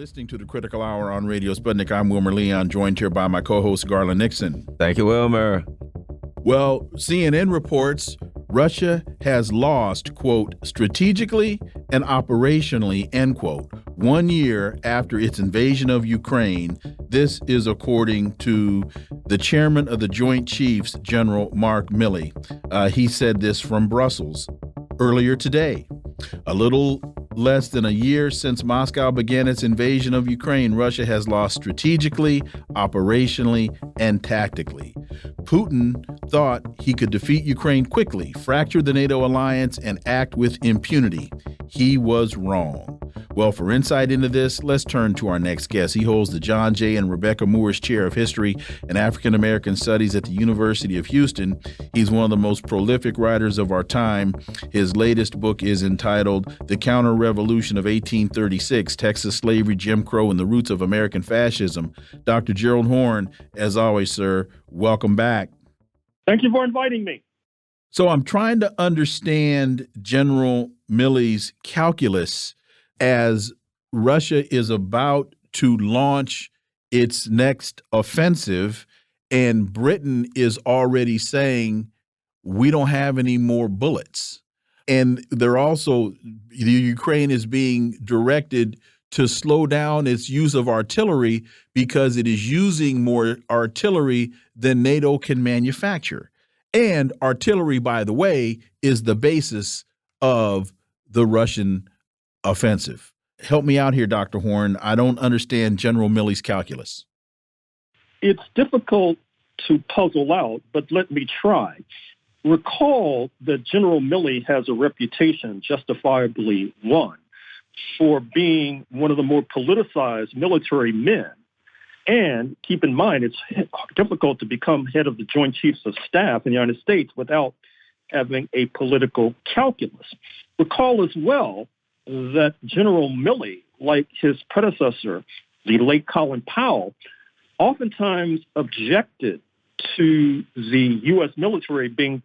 listening to the Critical Hour on Radio Sputnik. I'm Wilmer Leon, joined here by my co-host, Garland Nixon. Thank you, Wilmer. Well, CNN reports Russia has lost, quote, strategically and operationally, end quote, 1 year after its invasion of Ukraine. This is according to the chairman of the Joint Chiefs, General Mark Milley. He said this from Brussels earlier today. A little less than a year since Moscow began its invasion of Ukraine, Russia has lost strategically, operationally, and tactically. Putin thought he could defeat Ukraine quickly, fracture the NATO alliance, and act with impunity. He was wrong. Well, for insight into this, let's turn to our next guest. He holds the John J. and Rebecca Moores Chair of History and African American Studies at the University of Houston. He's one of the most prolific writers of our time. His latest book is entitled The Counter-Revolution of 1836, Texas Slavery, Jim Crow, and the Roots of American Fascism. Dr. Gerald Horne, as always, sir, welcome back. Thank you for inviting me. So I'm trying to understand General Milley's calculus as Russia is about to launch its next offensive, and Britain is already saying, we don't have any more bullets. And they're also, the Ukraine is being directed to slow down its use of artillery because it is using more artillery than NATO can manufacture. And artillery, by the way, is the basis of the Russian offensive. Help me out here, Dr. Horne. I don't understand General Milley's calculus. It's difficult to puzzle out, but let me try. Recall that General Milley has a reputation, justifiably one, for being one of the more politicized military men. And keep in mind, it's difficult to become head of the Joint Chiefs of Staff in the United States without having a political calculus. Recall as well that General Milley, like his predecessor, the late Colin Powell, oftentimes objected to the U.S. military being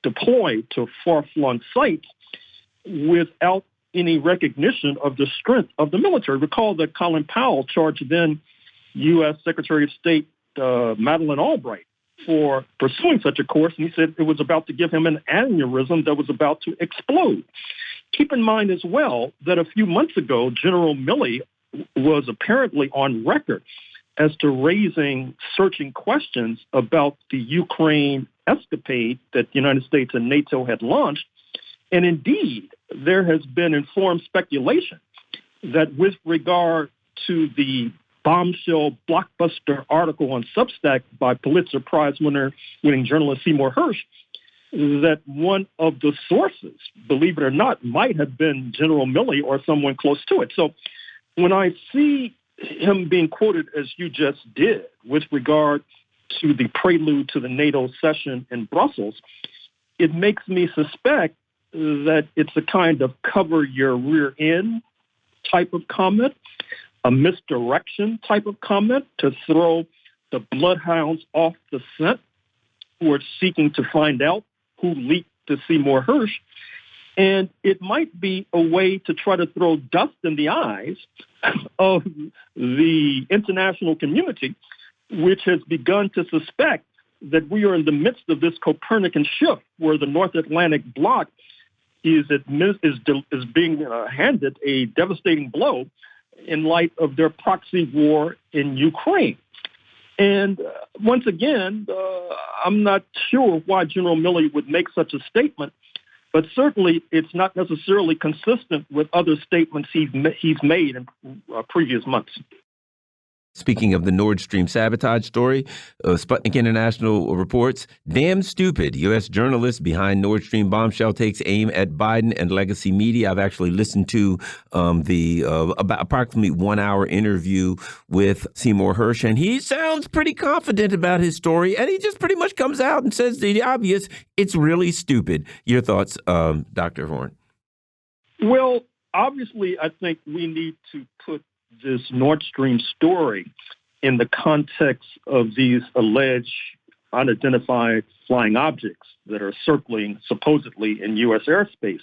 deployed to far-flung sites without any recognition of the strength of the military. Recall that Colin Powell charged then U.S. Secretary of State Madeleine Albright for pursuing such a course, and he said it was about to give him an aneurysm that was about to explode. Keep in mind as well that a few months ago, General Milley was apparently on record as to raising searching questions about the Ukraine escapade that the United States and NATO had launched. And indeed, there has been informed speculation that with regard to the bombshell blockbuster article on Substack by Pulitzer Prize-winning journalist Seymour Hersh, that one of the sources, believe it or not, might have been General Milley or someone close to it. So when I see him being quoted as you just did with regard to the prelude to the NATO session in Brussels, it makes me suspect that it's a kind of cover your rear end type of comment, a misdirection type of comment to throw the bloodhounds off the scent who are seeking to find out who leaked to Seymour Hersh. And it might be a way to try to throw dust in the eyes of the international community, which has begun to suspect that we are in the midst of this Copernican shift where the North Atlantic bloc is being handed a devastating blow in light of their proxy war in Ukraine. And once again, I'm not sure why General Milley would make such a statement, but certainly it's not necessarily consistent with other statements he's made in previous months. Speaking of the Nordstream sabotage story, Sputnik International reports, damn stupid. U.S. journalist behind Nordstream bombshell takes aim at Biden and legacy media. I've actually listened to the about approximately 1 hour interview with Seymour Hersh, and he sounds pretty confident about his story, and he just pretty much comes out and says the obvious, it's really stupid. Your thoughts, Dr. Horne? Well, obviously, I think we need to put this Nordstream story in the context of these alleged unidentified flying objects that are circling supposedly in U.S. airspace.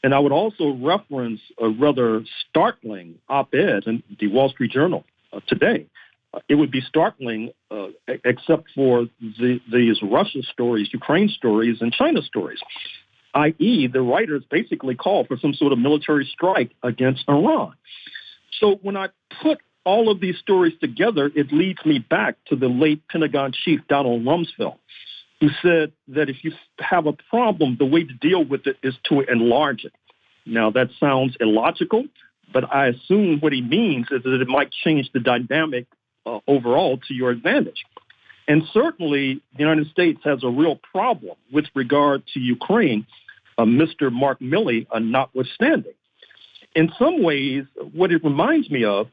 And I would also reference a rather startling op-ed in the Wall Street Journal today. It would be startling, except for these Russia stories, Ukraine stories, and China stories, i.e. the writers basically call for some sort of military strike against Iran. So when I put all of these stories together, it leads me back to the late Pentagon chief Donald Rumsfeld, who said that if you have a problem, the way to deal with it is to enlarge it. Now, that sounds illogical, but I assume what he means is that it might change the dynamic overall to your advantage. And certainly, the United States has a real problem with regard to Ukraine, Mr. Mark Milley notwithstanding. In some ways, what it reminds me of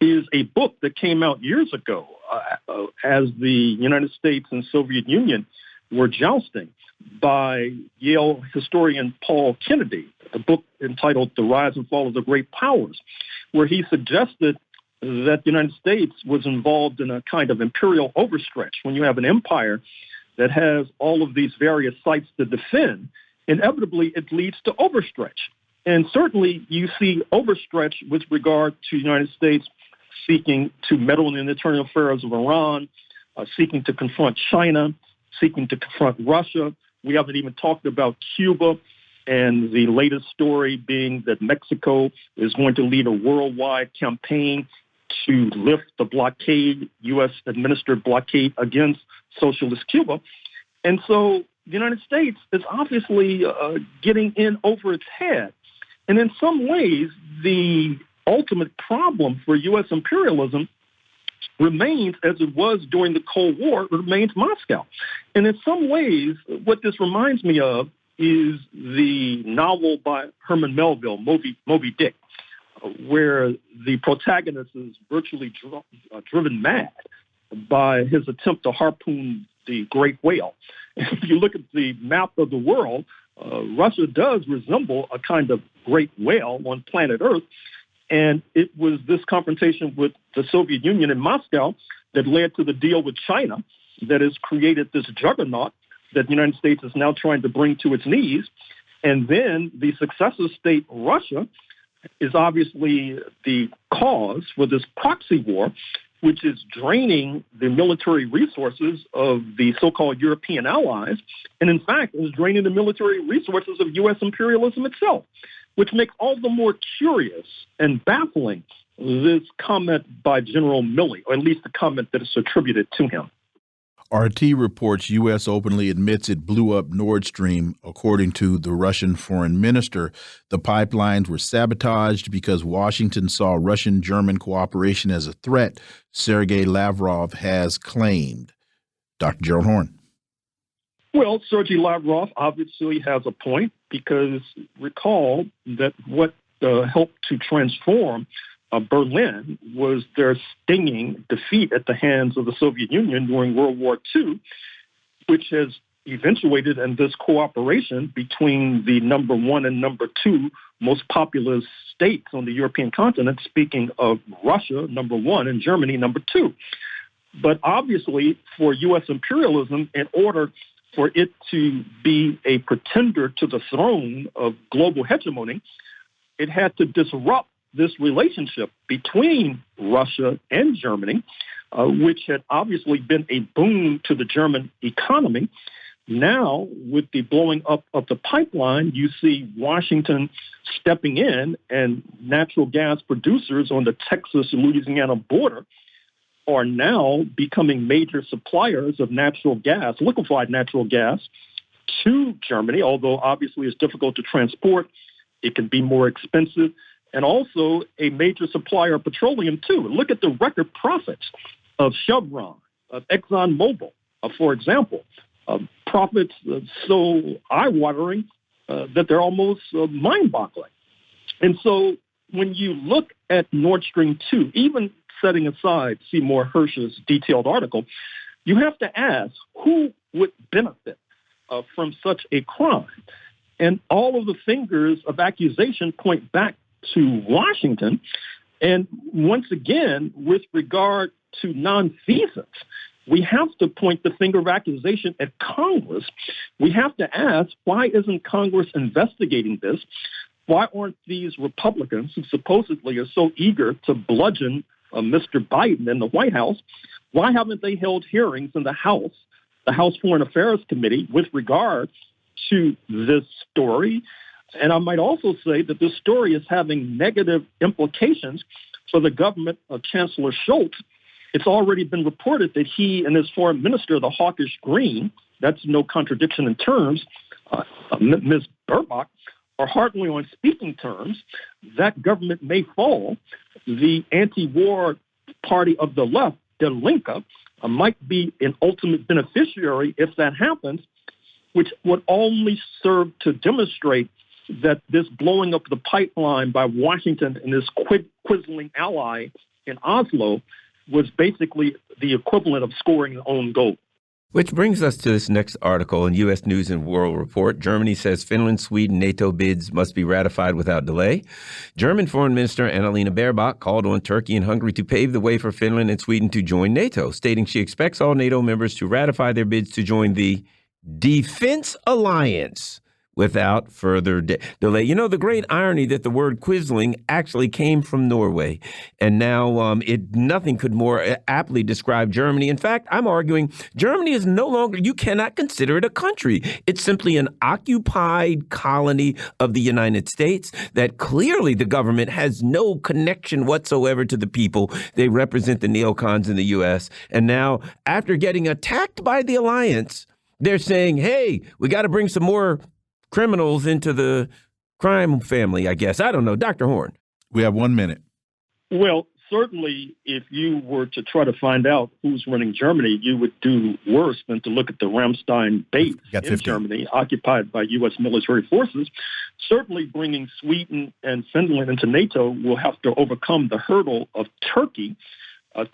is a book that came out years ago as the United States and Soviet Union were jousting by Yale historian Paul Kennedy, a book entitled The Rise and Fall of the Great Powers, where he suggested that the United States was involved in a kind of imperial overstretch. When you have an empire that has all of these various sites to defend, inevitably it leads to overstretch. And certainly you see overstretch with regard to the United States seeking to meddle in the internal affairs of Iran, seeking to confront China, seeking to confront Russia. We haven't even talked about Cuba, and the latest story being that Mexico is going to lead a worldwide campaign to lift the blockade, U.S.-administered blockade against socialist Cuba. And so the United States is obviously getting in over its head. And in some ways, the ultimate problem for U.S. imperialism remains, as it was during the Cold War, remains Moscow. And in some ways, what this reminds me of is the novel by Herman Melville, Moby Dick, where the protagonist is virtually driven mad by his attempt to harpoon the great whale. If you look at the map of the world, Russia does resemble a kind of great whale on planet Earth. And it was this confrontation with the Soviet Union in Moscow that led to the deal with China that has created this juggernaut that the United States is now trying to bring to its knees. And then the successor state, Russia, is obviously the cause for this proxy war, which is draining the military resources of the so-called European allies, and in fact is draining the military resources of U.S. imperialism itself, which makes all the more curious and baffling this comment by General Milley, or at least the comment that is attributed to him. RT reports U.S. openly admits it blew up Nordstream. According to the Russian foreign minister, the pipelines were sabotaged because Washington saw Russian-German cooperation as a threat, Sergei Lavrov has claimed. Dr. Gerald Horne. Well, Sergei Lavrov obviously has a point, because recall that what helped to transform Berlin was their stinging defeat at the hands of the Soviet Union during World War II, which has eventuated in this cooperation between the number one and number two most populous states on the European continent, speaking of Russia, number one, and Germany, number two. But obviously, for U.S. imperialism, in order for it to be a pretender to the throne of global hegemony, it had to disrupt this relationship between Russia and Germany, which had obviously been a boon to the German economy. Now, with the blowing up of the pipeline, you see Washington stepping in, and natural gas producers on the Texas-Louisiana border are now becoming major suppliers of natural gas, liquefied natural gas, to Germany, although obviously it's difficult to transport. It can be more expensive, and also a major supplier of petroleum, too. Look at the record profits of Chevron, of ExxonMobil, for example. Profits so eye-watering that they're almost mind-boggling. And so when you look at Nord Stream 2, even setting aside Seymour Hersh's detailed article, you have to ask, who would benefit from such a crime? And all of the fingers of accusation point back to Washington. And once again, with regard to nonfeasance, we have to point the finger of accusation at Congress. We have to ask, why isn't Congress investigating this? Why aren't these Republicans, who supposedly are so eager to bludgeon Mr. Biden in the White House, why haven't they held hearings in the House Foreign Affairs Committee with regard to this story? And I might also say that this story is having negative implications for the government of Chancellor Schultz. It's already been reported that he and his foreign minister, the hawkish Green, that's no contradiction in terms, Ms. Baerbock, are hardly on speaking terms. That government may fall. The anti-war party of the left, the Linke, might be an ultimate beneficiary if that happens, which would only serve to demonstrate that this blowing up the pipeline by Washington and this quisling ally in Oslo was basically the equivalent of scoring an own goal. Which brings us to this next article in U.S. News and World Report. Germany says Finland, Sweden, NATO bids must be ratified without delay. German Foreign Minister Annalena Baerbock called on Turkey and Hungary to pave the way for Finland and Sweden to join NATO, stating she expects all NATO members to ratify their bids to join the Defense Alliance without further delay. You know, the great irony that the word quisling actually came from Norway. And now nothing could more aptly describe Germany. In fact, I'm arguing Germany is no longer, you cannot consider it a country. It's simply an occupied colony of the United States that clearly the government has no connection whatsoever to the people. They represent the neocons in the U.S. And now, after getting attacked by the alliance, they're saying, hey, we got to bring some more criminals into the crime family, I guess. I don't know. Dr. Horne. We have 1 minute. Well, certainly, if you were to try to find out who's running Germany, you would do worse than to look at the Ramstein base in Germany, occupied by U.S. military forces. Certainly, bringing Sweden and Finland into NATO will have to overcome the hurdle of Turkey.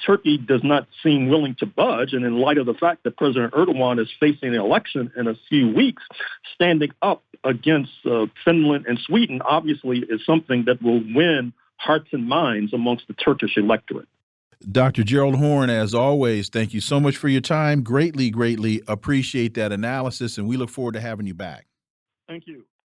Turkey does not seem willing to budge, and in light of the fact that President Erdogan is facing an election in a few weeks, standing up against Finland and Sweden obviously is something that will win hearts and minds amongst the Turkish electorate. Dr. Gerald Horne, as always, thank you so much for your time. Greatly, greatly appreciate that analysis, and we look forward to having you back. Thank you.